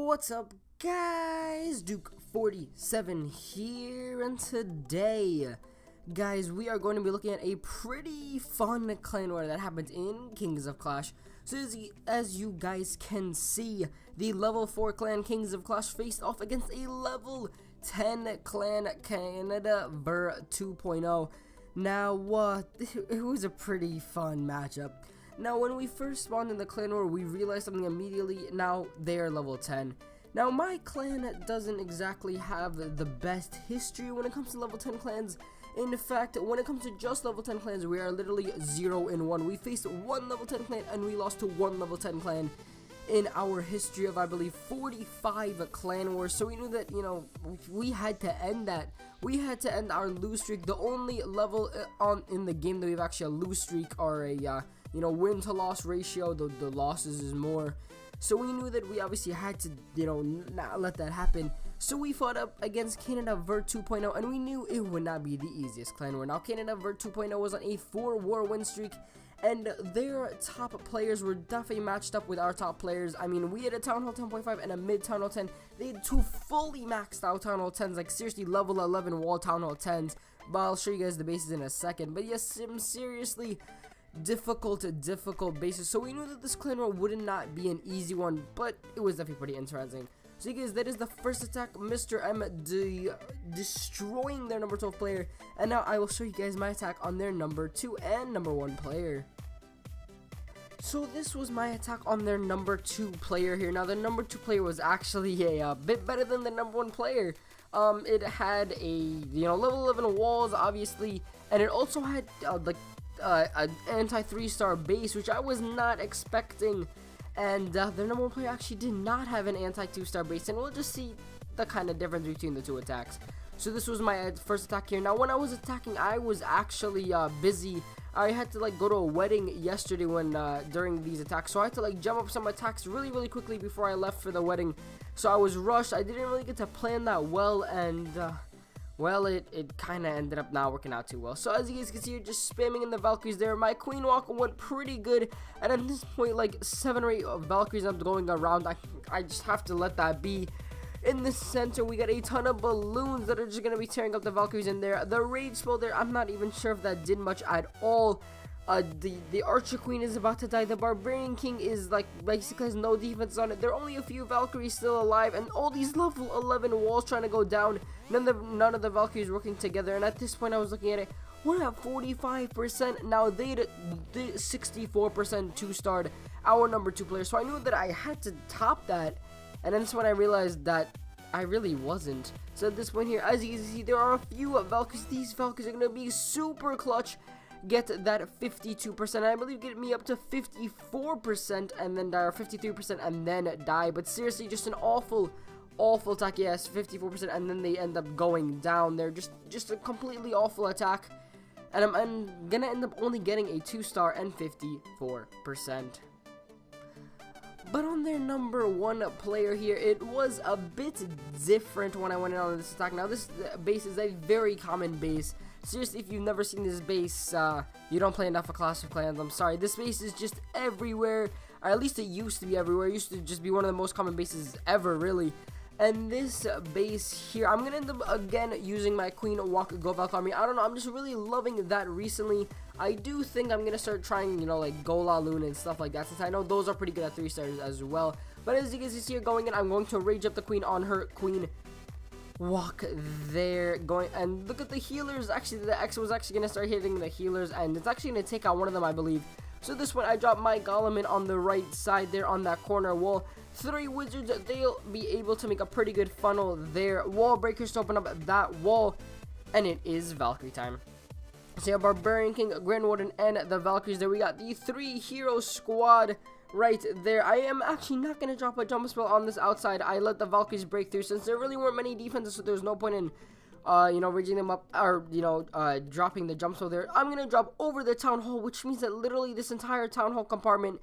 What's up, guys? Duke47 here, and today, guys, we are going to be looking at a pretty fun clan war that happened in Kings of Clash. So as you guys can see, the level 4 clan Kings of Clash faced off against a level 10 clan Canada Ver 2.0. Now, it was a pretty fun matchup. Now, when we first spawned in the clan war, we realized something immediately. Now, they are level 10. Now, my clan doesn't exactly have the best history when it comes to level 10 clans. In fact, when it comes to just level 10 clans, we are literally 0-1. We faced one level 10 clan, and we lost to one level 10 clan in our history of, I believe, 45 clan wars. So we knew that, we had to end that. We had to end our lose streak. The only level in the game that we've actually a lose streak or a win to loss ratio, the losses is more. So we knew that we obviously had to, not let that happen. So we fought up against Canada Ver 2.0, and we knew it would not be the easiest clan war. Now, Canada Ver 2.0 was on a 4-war win streak, and their top players were definitely matched up with our top players. I mean, we had a Town Hall 10.5 and a mid Town Hall 10. They had two fully maxed out Town Hall 10s, like seriously level 11 wall Town Hall 10s. But I'll show you guys the bases in a second. But yes, some seriously difficult bases. So we knew that this clan war would not be an easy one, but it was definitely pretty interesting. So you guys, that is the first attack, Mr. M destroying their number 12 player, and now I will show you guys my attack on their number 2 and number 1 player. So this was my attack on their number 2 player here. Now the number 2 player was actually a bit better than the number 1 player. It had a level 11 walls, obviously, and it also had an anti 3-star base, which I was not expecting. And their number 1 player actually did not have an anti 2-star base, and we'll just see the kind of difference between the two attacks. So this was my first attack here. Now when I was attacking, I was actually busy. I had to go to a wedding yesterday when during these attacks, so I had to jump up some attacks really quickly before I left for the wedding. So I was rushed. I didn't really get to plan that well, and well, it kind of ended up not working out too well. So as you guys can see, you're just spamming in the Valkyries there. My Queen Walk went pretty good, and at this point, 7 or 8 Valkyries I'm going around. I just have to let that be. In the center, we got a ton of balloons that are just going to be tearing up the Valkyries in there. The Rage spell there, I'm not even sure if that did much at all. The Archer Queen is about to die. The Barbarian King is basically has no defense on it. There are only a few Valkyries still alive, and all these level 11 walls trying to go down. None of the Valkyries working together. And at this point, I was looking at it. We're at 45%. Now they did 64% 2-starred our number 2 player. So I knew that I had to top that. And then that's when I realized that I really wasn't. So at this point here, as you can see, there are a few Valkyries. These Valkyries are going to be super clutch. Get that 52%, I believe get me up to 54%, and then die, or 53%, and then die. But seriously, just an awful attack. Yes, 54%, and then they end up going down. They're just a completely awful attack, and I'm gonna end up only getting a 2-star and 54%. But on their number 1 player here, it was a bit different when I went in on this attack. Now this base is a very common base. Seriously, if you've never seen this base, you don't play enough of Clash of Clans. I'm sorry. This base is just everywhere, or at least it used to be everywhere. It used to just be one of the most common bases ever, really. And this base here, I'm going to end up again using my Queen Walk Go Valk Army. I don't know, I'm just really loving that recently. I do think I'm going to start trying, Gola Loon and stuff like that, since I know those are pretty good at 3 stars as well. But as you guys see here going in, I'm going to rage up the Queen on her Queen Walk there, going, and look at the healers. Actually, the X was actually going to start hitting the healers, and it's actually going to take out one of them, I believe. So this one, I dropped my Golem in on the right side there on that corner wall. 3 wizards, they'll be able to make a pretty good funnel there. Wall breakers to open up that wall, and it is Valkyrie time. So yeah, Barbarian King, Grand Warden, and the Valkyries there. We got the 3 hero squad right there. I am actually not going to drop a jump spell on this outside. I let the Valkyries break through since there really weren't many defenses, so there's no point in rigging them up, or dropping the jump spell there. I'm going to drop over the Town Hall, which means that literally this entire Town Hall compartment,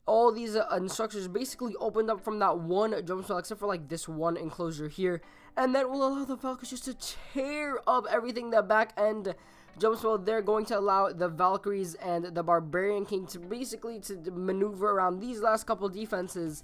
all these structures basically opened up from that one jump spell, except for this one enclosure here, and that will allow the Valkyries just to tear up everything. The back end jump spell, they're going to allow the Valkyries and the Barbarian King to basically maneuver around these last couple defenses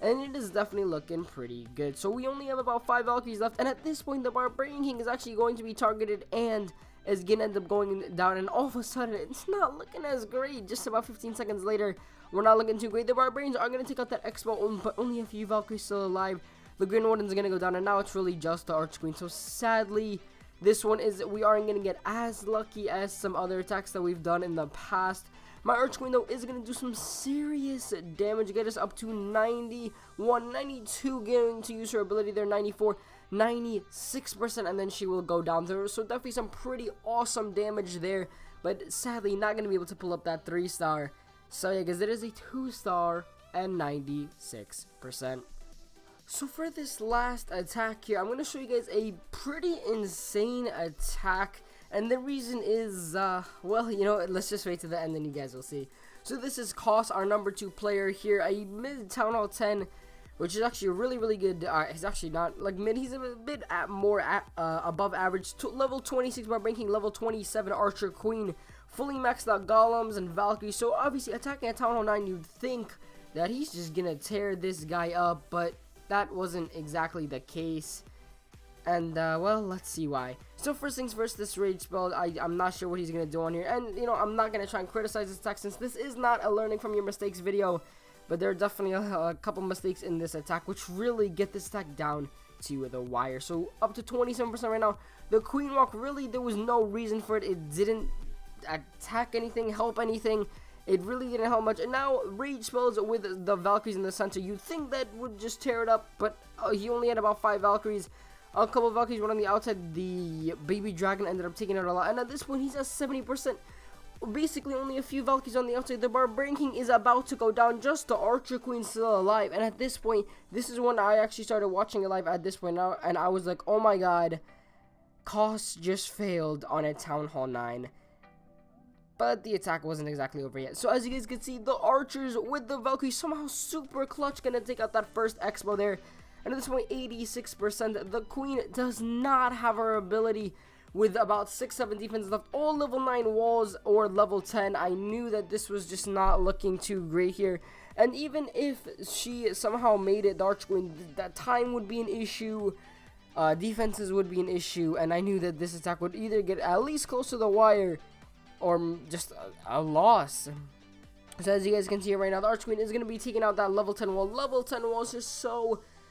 and it is definitely looking pretty good. So we only have about 5 Valkyries left, and at this point the Barbarian King is actually going to be targeted and is gonna end up going down, and all of a sudden it's not looking as great. Just about 15 seconds later, we're not looking too great. The Barbarians are gonna take out that Expo, but only a few Valkyries still alive. The Green Warden's gonna go down, and now it's really just the Arch Queen. So sadly, this one we aren't gonna get as lucky as some other attacks that we've done in the past. My Arch Queen though is gonna do some serious damage, get us up to 91, 92, getting to use her ability there, 94, 96%, and then she will go down there. So definitely some pretty awesome damage there, but sadly not gonna be able to pull up that 3-star. So yeah, because it is a 2-star and 96%. So for this last attack here, I'm going to show you guys a pretty insane attack, and the reason is, well, you know, let's just wait to the end and you guys will see. So this is Koss, our number 2 player here, a mid Town Hall 10, which is actually really good. He's actually not like mid, he's a bit above average. Level 26 Barbarian King, level 27 Archer Queen, fully maxed out Golems and Valkyries. So obviously attacking at Town Hall 9, you'd think that he's just gonna tear this guy up, but that wasn't exactly the case, and well, let's see why. So first things first, this rage spell, I'm not sure what he's gonna do on here, and you know, I'm not gonna try and criticize this attack since this is not a learning from your mistakes video, but there are definitely a couple mistakes in this attack which really get this attack down to the wire. So up to 27% right now. The Queen Walk, really there was no reason for it. It didn't attack anything, help anything. It really didn't help much. And now rage spells with the Valkyries in the center, you'd think that would just tear it up, but he only had about 5 Valkyries. A couple of Valkyries went on the outside. The baby dragon ended up taking out a lot, and at this point he's at 70%. Basically only a few Valkyries on the outside. The Barbarian King is about to go down, just the Archer Queen still alive, and at this point, this is when I actually started watching it live at this point now, and I was like, oh my god, Koss just failed on a Town Hall 9. But the attack wasn't exactly over yet. So as you guys can see, the archers with the Valkyrie somehow super clutch, gonna take out that first Expo there. And at this point, 86%. The Queen does not have her ability with about 6-7 defense left. All level 9 walls or level 10. I knew that this was just not looking too great here. And even if she somehow made it, the Arch Queen, that time would be an issue. Defenses would be an issue. And I knew that this attack would either get at least close to the wire or just a loss. So as you guys can see right now, the Arch Queen is going to be taking out that level 10 wall. Level 10 wall is just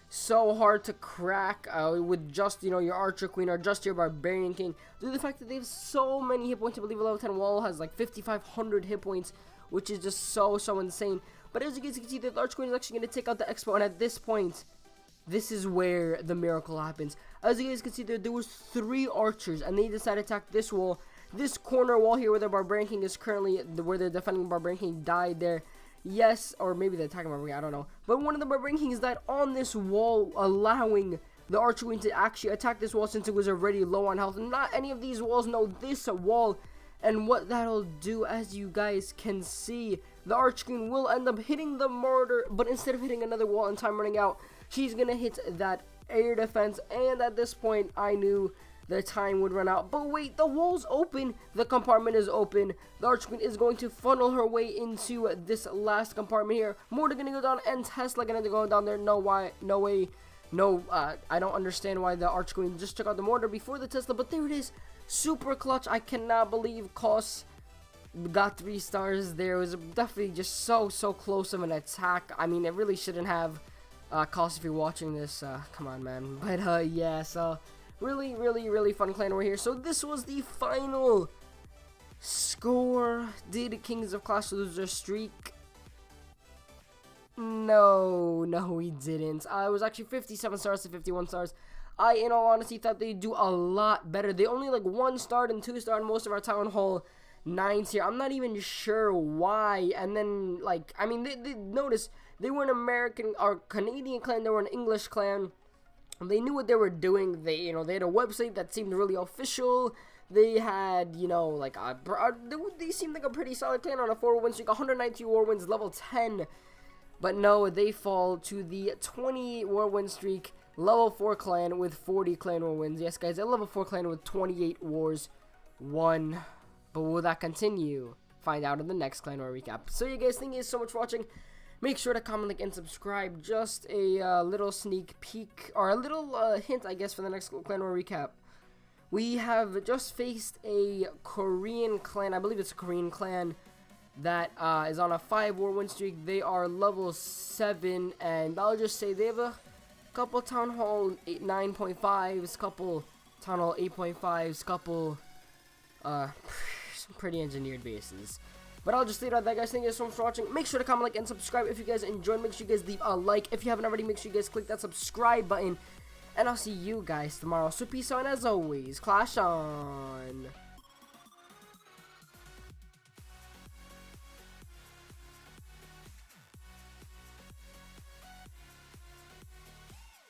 so hard to crack with just, you know, your Archer Queen or just your Barbarian King. Due to the fact that they have so many hit points. I believe a level 10 wall has like 5,500 hit points, which is just so insane. But as you guys can see, the Arch Queen is actually going to take out the Expo, and at this point, this is where the miracle happens. As you guys can see, there was 3 archers, and they decided to attack this wall. This corner wall here where the Barbarian King is currently, where the defending Barbarian King died there. Yes, or maybe the attacking Barbarian King, I don't know. But one of the Barbarian Kings died on this wall, allowing the Archer Queen to actually attack this wall since it was already low on health. Not any of these walls, no, this wall. And what that'll do, as you guys can see, the Archer Queen will end up hitting the mortar, but instead of hitting another wall and time running out, she's gonna hit that air defense. And at this point, I knew the time would run out. But wait, the wall's open, the compartment is open. The Arch Queen is going to funnel her way into this last compartment here. Mortar gonna go down, and Tesla gonna go down there. No way, I don't understand why the Arch Queen just took out the mortar before the Tesla, but there it is. Super clutch. I cannot believe Koss got 3 stars there. It was definitely just so close of an attack. I mean, it really shouldn't have. Koss, if you're watching this, come on, man. But yeah, so really fun clan war here. So this was the final score. Did Kings of Clash lose their streak? No, we didn't. It was actually 57 stars to 51 stars. I, in all honesty, thought they'd do a lot better. They only like 1-star and 2-star in most of our Town Hall 9s here. I'm not even sure why. And then, like, I mean, they notice they were an American or Canadian clan. They were an English clan. They knew what they were doing. They, you know, they had a website that seemed really official. They had, you know, like they seemed like a pretty solid clan on a 4 win streak, 192 war wins, level 10. But no, they fall to the 20 war win streak, level 4 clan with 40 clan war wins. Yes, guys, a level 4 clan with 28 wars won. But will that continue? Find out in the next clan war recap. So, you guys, thank you so much for watching. Make sure to comment, like, and subscribe. Just a little sneak peek, or a little hint, I guess, for the next Clan War recap. We have just faced a Korean clan, I believe it's a Korean clan, that is on a 5-war win streak. They are level 7, and I'll just say they have a couple Town Hall 9.5s, couple Town Hall 8.5s, couple some pretty engineered bases. But I'll just leave it at that, guys. Thank you guys so much for watching. Make sure to comment, like, and subscribe if you guys enjoyed. Make sure you guys leave a like. If you haven't already, make sure you guys click that subscribe button. And I'll see you guys tomorrow. So peace out, and as always, Clash on!